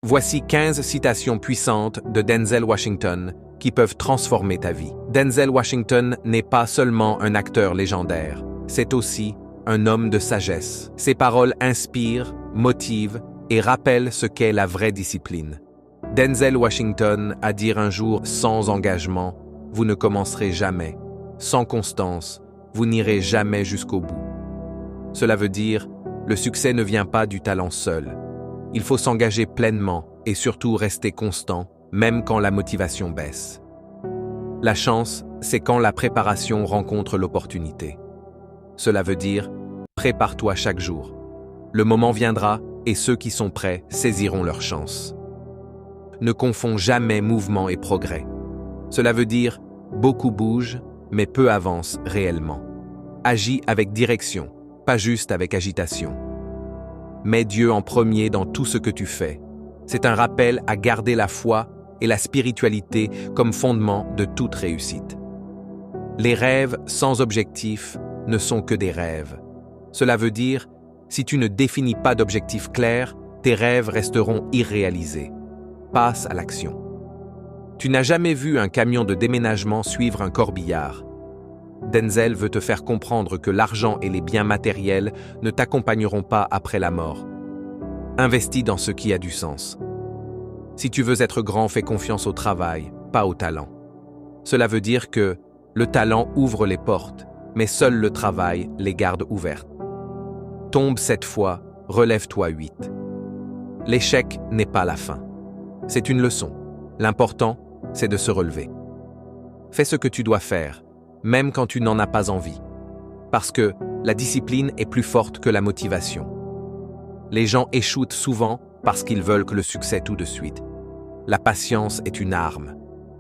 Voici 15 citations puissantes de Denzel Washington qui peuvent transformer ta vie. Denzel Washington n'est pas seulement un acteur légendaire, c'est aussi un homme de sagesse. Ses paroles inspirent, motivent et rappellent ce qu'est la vraie discipline. Denzel Washington a dit un jour: sans engagement, vous ne commencerez jamais. Sans constance, vous n'irez jamais jusqu'au bout. Cela veut dire, le succès ne vient pas du talent seul. Il faut s'engager pleinement et surtout rester constant, même quand la motivation baisse. La chance, c'est quand la préparation rencontre l'opportunité. Cela veut dire, prépare-toi chaque jour. Le moment viendra et ceux qui sont prêts saisiront leur chance. Ne confonds jamais mouvement et progrès. Cela veut dire, beaucoup bougent, mais peu avancent réellement. Agis avec direction, pas juste avec agitation. Mets Dieu en premier dans tout ce que tu fais. C'est un rappel à garder la foi et la spiritualité comme fondement de toute réussite. Les rêves sans objectif ne sont que des rêves. Cela veut dire, si tu ne définis pas d'objectif clair, tes rêves resteront irréalisés. Passe à l'action. Tu n'as jamais vu un camion de déménagement suivre un corbillard. Denzel veut te faire comprendre que l'argent et les biens matériels ne t'accompagneront pas après la mort. Investis dans ce qui a du sens. Si tu veux être grand, fais confiance au travail, pas au talent. Cela veut dire que le talent ouvre les portes, mais seul le travail les garde ouvertes. Tombe 7 fois, relève-toi 8. L'échec n'est pas la fin. C'est une leçon. L'important, c'est de se relever. Fais ce que tu dois faire, même quand tu n'en as pas envie. Parce que la discipline est plus forte que la motivation. Les gens échouent souvent parce qu'ils veulent que le succès tout de suite. La patience est une arme.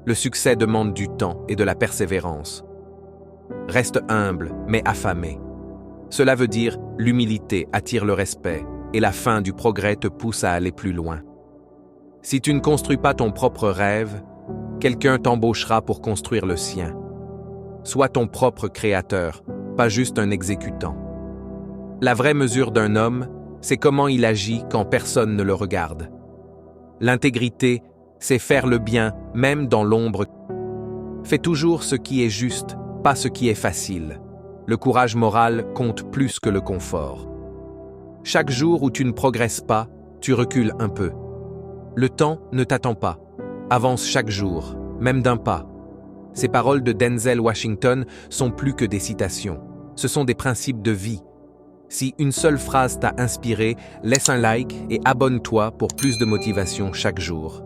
Le succès demande du temps et de la persévérance. Reste humble, mais affamé. Cela veut dire l'humilité attire le respect et la fin du progrès te pousse à aller plus loin. Si tu ne construis pas ton propre rêve, quelqu'un t'embauchera pour construire le sien. Sois ton propre créateur, pas juste un exécutant. La vraie mesure d'un homme, c'est comment il agit quand personne ne le regarde. L'intégrité, c'est faire le bien, même dans l'ombre. Fais toujours ce qui est juste, pas ce qui est facile. Le courage moral compte plus que le confort. Chaque jour où tu ne progresses pas, tu recules un peu. Le temps ne t'attend pas. Avance chaque jour, même d'un pas. Ces paroles de Denzel Washington sont plus que des citations. Ce sont des principes de vie. Si une seule phrase t'a inspiré, laisse un like et abonne-toi pour plus de motivation chaque jour.